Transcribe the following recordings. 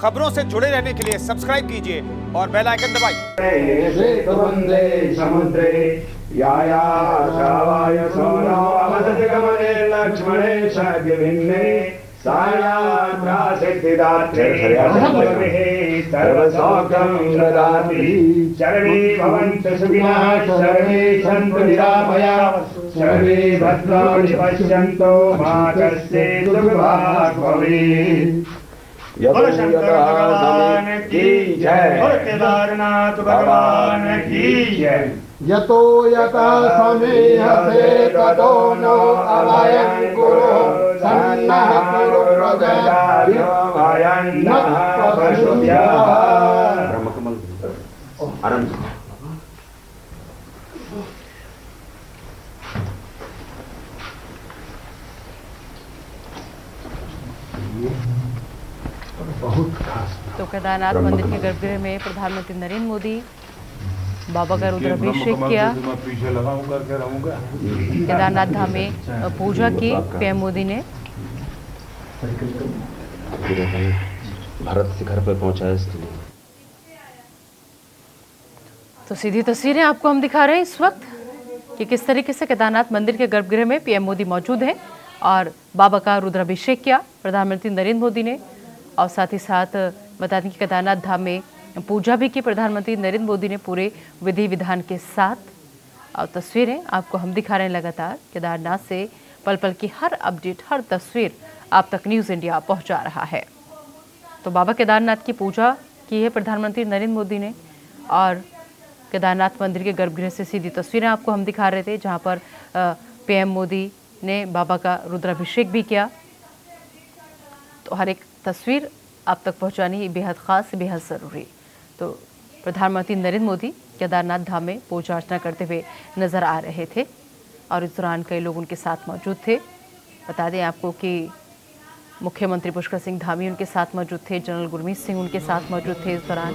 खबरों से जुड़े रहने के लिए सब्सक्राइब कीजिए और बेल आइकन दबाइए। समुद्रे यायाशावाय सोनो अवदतिगमने लक्ष्मणे शाग्यभिन्ने सायात्रा सिद्धिदात्रे सर्वसौख्यं ददाति। सर्वे भवन्तु सुखिनः सर्वे सन्तु निरामयाः सर्वे भद्राणि पश्यन्तु मा कश्चित् दुर्भाग् भवेत्। बोलो शंकर भगवान की जय। बोलो केदारनाथ भगवान की जय। यतो यथा समेहसे ततो नो अभयं कुरु सन्नः कुरु प्रजाभ्यो भयन्नः पशुभ्यः। ब्रह्मकमल आनंद तो केदारनाथ मंदिर के गर्भगृह में प्रधानमंत्री नरेंद्र मोदी बाबा का रुद्राभिषेक किया। केदारनाथ धाम में पूजा की पीएम मोदी ने। भारत शिखर पर पहुंचा है इसके लिए। तो सीधी तस्वीरें आपको हम दिखा रहे हैं इस वक्त कि किस तरीके से केदारनाथ मंदिर के गर्भगृह में पीएम मोदी मौजूद हैं और बाबा का रुद्राभिषेक किया प्रधानमंत्री नरेंद्र मोदी ने। और साथ ही साथ बता दें कि केदारनाथ धाम में पूजा भी की प्रधानमंत्री नरेंद्र मोदी ने पूरे विधि विधान के साथ। और तस्वीरें आपको हम दिखा रहे हैं लगातार केदारनाथ से पल पल की हर अपडेट, हर तस्वीर आप तक न्यूज़ इंडिया पहुंचा रहा है। तो बाबा केदारनाथ की पूजा की है प्रधानमंत्री नरेंद्र मोदी ने और केदारनाथ मंदिर के गर्भगृह से सीधी तस्वीरें आपको हम दिखा रहे थे, जहां पर पीएम मोदी ने बाबा का रुद्राभिषेक भी किया। तो हर एक तस्वीर आप तक पहुंचानी बेहद ख़ास, बेहद ज़रूरी। तो प्रधानमंत्री नरेंद्र मोदी केदारनाथ धाम में पूजा अर्चना करते हुए नज़र आ रहे थे और इस दौरान कई लोग उनके साथ मौजूद थे। बता दें आपको कि मुख्यमंत्री पुष्कर सिंह धामी उनके साथ मौजूद थे, जनरल गुरमीत सिंह उनके साथ मौजूद थे इस दौरान,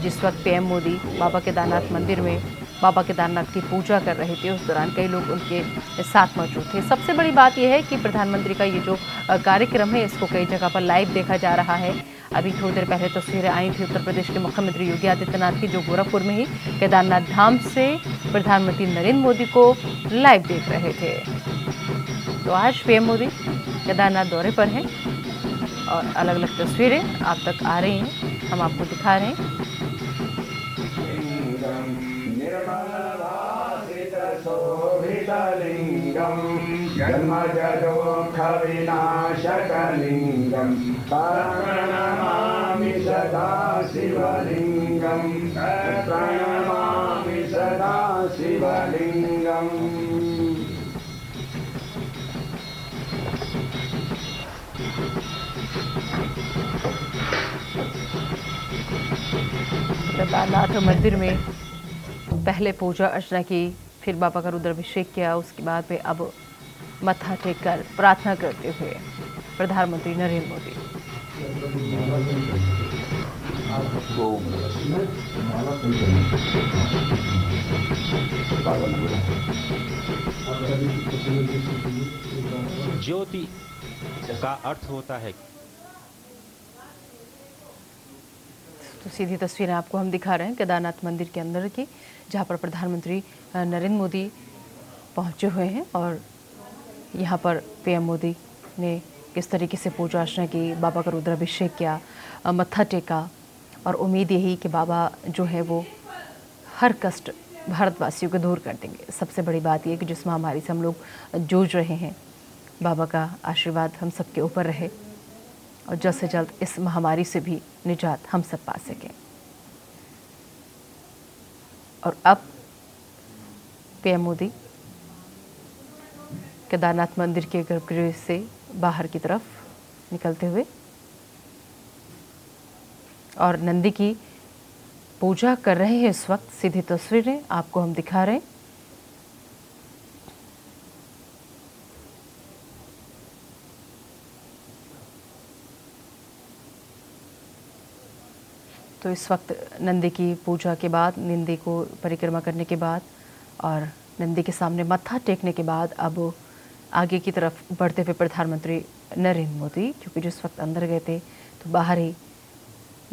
जिस वक्त पीएम मोदी बाबा केदारनाथ मंदिर में बाबा केदारनाथ की पूजा कर रहे थे। उस दौरान कई लोग उनके साथ मौजूद थे। सबसे बड़ी बात यह है कि प्रधानमंत्री का ये जो कार्यक्रम है इसको कई जगह पर लाइव देखा जा रहा है। अभी थोड़ी देर पहले तस्वीरें आई थी उत्तर प्रदेश के मुख्यमंत्री योगी आदित्यनाथ की, जो गोरखपुर में ही केदारनाथ धाम से प्रधानमंत्री नरेंद्र मोदी को लाइव देख रहे थे। तो आज पीएम मोदी केदारनाथ दौरे पर हैं और अलग अलग तस्वीरें आप तक आ रही हैं, हम आपको दिखा रहे हैं। जन्मजदोषविनाशकलिङ्गं प्रणमामि सदा शिवलिङ्गं प्रणमामि सदा शिवलिङ्गम्। केदारनाथ मंदिर में पहले पूजा अर्चना की, फिर बाबा का रुद्राभिषेक किया, उसके बाद में अब मत्था टेक कर प्रार्थना करते हुए प्रधानमंत्री नरेंद्र मोदी। ज्योति का अर्थ होता है। तो सीधी तस्वीरें आपको हम दिखा रहे हैं केदारनाथ मंदिर के अंदर की, जहां पर प्रधानमंत्री नरेंद्र मोदी पहुंचे हुए हैं और यहां पर पीएम मोदी ने किस तरीके से पूजा अर्चना की, बाबा का रुद्राभिषेक किया, मत्था टेका और उम्मीद यही कि बाबा जो है वो हर कष्ट भारतवासियों को दूर कर देंगे। सबसे बड़ी बात यह कि जिस महामारी से हम लोग जूझ रहे हैं, बाबा का आशीर्वाद हम सबके ऊपर रहे और जल्द से जल्द इस महामारी से भी निजात हम सब पा सकें। और अब पीएम मोदी केदारनाथ मंदिर के गर्भगृह से बाहर की तरफ निकलते हुए और नंदी की पूजा कर रहे हैं। इस वक्त सीधी तस्वीरें आपको हम दिखा रहे हैं। तो इस वक्त नंदी की पूजा के बाद, नंदी को परिक्रमा करने के बाद और नंदी के सामने मत्था टेकने के बाद अब आगे की तरफ बढ़ते हुए प्रधानमंत्री नरेंद्र मोदी, क्योंकि जिस वक्त अंदर गए थे तो बाहर ही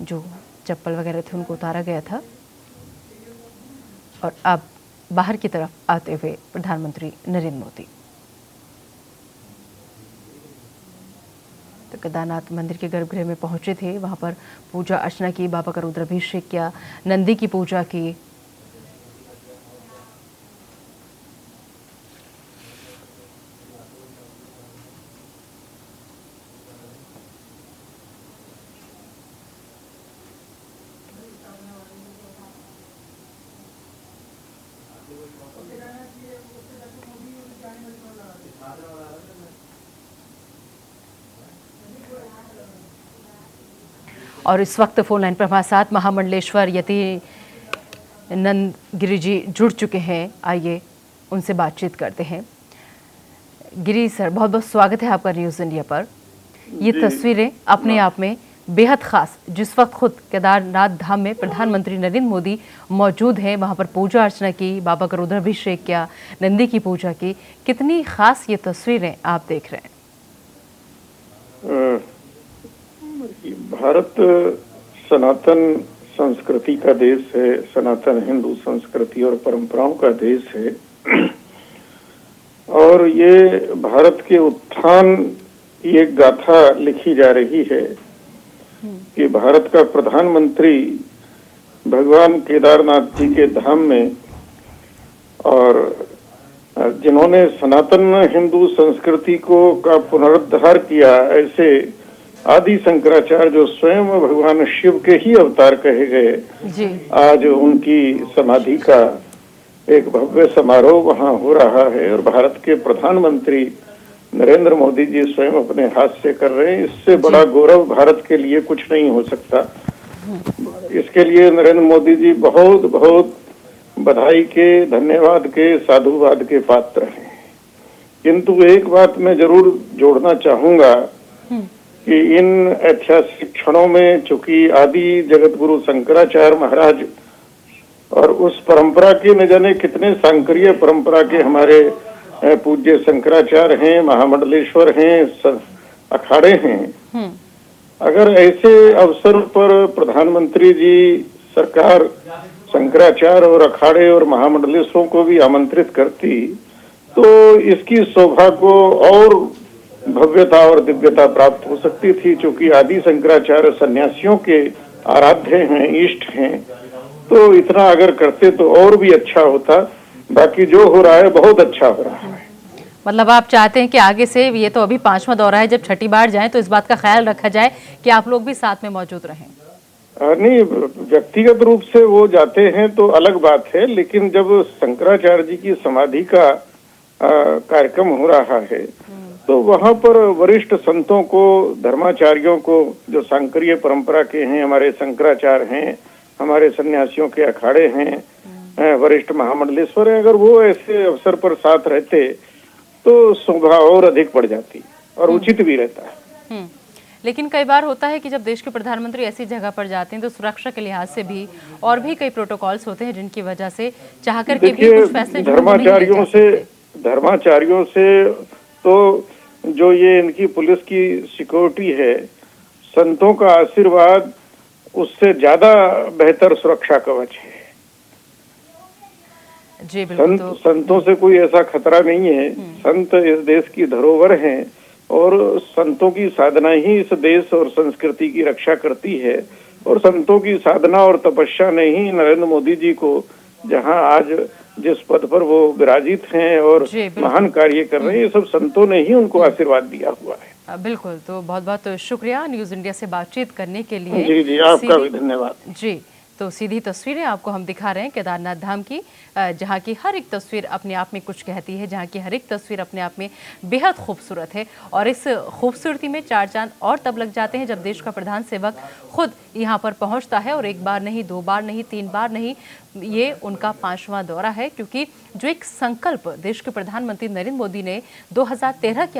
जो चप्पल वगैरह थे उनको उतारा गया था और अब बाहर की तरफ आते हुए प्रधानमंत्री नरेंद्र मोदी। तो केदारनाथ मंदिर के गर्भगृह में पहुंचे थे, वहां पर पूजा अर्चना की, बाबा का रुद्राभिषेक किया, नंदी की पूजा की। और इस वक्त फोन लाइन पर हमारे साथ महामंडलेश्वर यति नंद गिरी जी जुड़ चुके हैं। आइए उनसे बातचीत करते हैं। गिरी सर, बहुत बहुत स्वागत है आपका न्यूज़ इंडिया पर। ये तस्वीरें अपने आप में बेहद खास, जिस वक्त खुद केदारनाथ धाम में प्रधानमंत्री नरेंद्र मोदी मौजूद हैं, वहाँ पर पूजा अर्चना की, बाबा का रुद्राभिषेक किया, नंदी की पूजा की, कितनी खास ये तस्वीरें आप देख रहे हैं? भारत सनातन संस्कृति का देश है, सनातन हिंदू संस्कृति और परंपराओं का देश है। और ये भारत के उत्थान की एक गाथा लिखी जा रही है कि भारत का प्रधानमंत्री भगवान केदारनाथ जी के धाम में, और जिन्होंने सनातन हिंदू संस्कृति का पुनरुद्धार किया, ऐसे आदि शंकराचार्य जो स्वयं भगवान शिव के ही अवतार कहे गए जी। आज उनकी समाधि का एक भव्य समारोह वहां हो रहा है और भारत के प्रधानमंत्री नरेंद्र मोदी जी स्वयं अपने हाथ से कर रहे हैं। इससे बड़ा गौरव भारत के लिए कुछ नहीं हो सकता। इसके लिए नरेंद्र मोदी जी बहुत बहुत बधाई के, धन्यवाद के, साधुवाद के पात्र हैं। किंतु एक बात मैं जरूर जोड़ना चाहूंगा कि इन ऐतिहासिक क्षणों में चूंकि आदि जगत गुरु शंकराचार्य महाराज और उस परंपरा के न जाने कितने सांकरीय परंपरा के हमारे पूज्य शंकराचार्य हैं, महामंडलेश्वर हैं, अखाड़े हैं। अगर ऐसे अवसर पर प्रधानमंत्री जी, सरकार शंकराचार्य और अखाड़े और महामंडलेश्वरों को भी आमंत्रित करती तो इसकी शोभा को और भव्यता और दिव्यता प्राप्त हो सकती थी। क्योंकि आदि शंकराचार्य सन्यासियों के आराध्य हैं, इष्ट हैं, तो इतना अगर करते तो और भी अच्छा होता। बाकी जो हो रहा है बहुत अच्छा हो रहा है। मतलब आप चाहते हैं कि आगे से, ये तो अभी 5वां दौरा है, जब छठी बार जाएं तो इस बात का ख्याल रखा जाए कि आप लोग भी साथ में मौजूद रहें? नहीं, व्यक्तिगत रूप से वो जाते हैं तो अलग बात है, लेकिन जब शंकराचार्य जी की समाधि का कार्यक्रम हो रहा है तो वहां पर वरिष्ठ संतों को, धर्माचार्यों को, जो सांकरीय परंपरा के हैं, हमारे शंकराचार्य हैं, हमारे सन्यासियों के अखाड़े हैं, वरिष्ठ महामंडलेश्वर हैं, अगर वो ऐसे अवसर पर साथ रहते तो शोभा और अधिक बढ़ जाती और उचित भी रहता है। लेकिन कई बार होता है कि जब देश के प्रधानमंत्री ऐसी जगह पर जाते हैं तो सुरक्षा के लिहाज से भी और भी कई प्रोटोकॉल्स होते हैं जिनकी वजह से चाह करके भी कुछ फैसले धर्माचार्यों से तो जो ये इनकी पुलिस की सिक्योरिटी है, संतों का आशीर्वाद उससे ज्यादा बेहतर सुरक्षा कवच है। जी बिल्कुल। संतों से कोई ऐसा खतरा नहीं है। संत इस देश की धरोहर हैं और संतों की साधना ही इस देश और संस्कृति की रक्षा करती है। और संतों की साधना और तपस्या ने ही नरेंद्र मोदी जी को जहां आज जिस पद पर वो विराजित हैं और महान कार्य कर रहे हैं, ये सब संतों ने ही उनको आशीर्वाद दिया हुआ है। बिल्कुल। तो बहुत बहुत शुक्रिया न्यूज़ इंडिया से बातचीत करने के लिए। जी जी, आपका भी धन्यवाद। जी, तो सीधी तस्वीरें आपको हम दिखा रहे हैं केदारनाथ धाम की, जहाँ की हर एक तस्वीर अपने आप में कुछ कहती है, जहाँ की हर एक तस्वीर अपने आप में बेहद खूबसूरत है। और इस खूबसूरती में चार चांद और तब लग जाते हैं जब देश का प्रधान सेवक खुद यहाँ पर पहुँचता है। और एक बार नहीं, 2 बार नहीं, 3 बार नहीं, ये उनका 5वां दौरा है। क्योंकि जो एक संकल्प देश के प्रधानमंत्री नरेंद्र मोदी ने 2013 के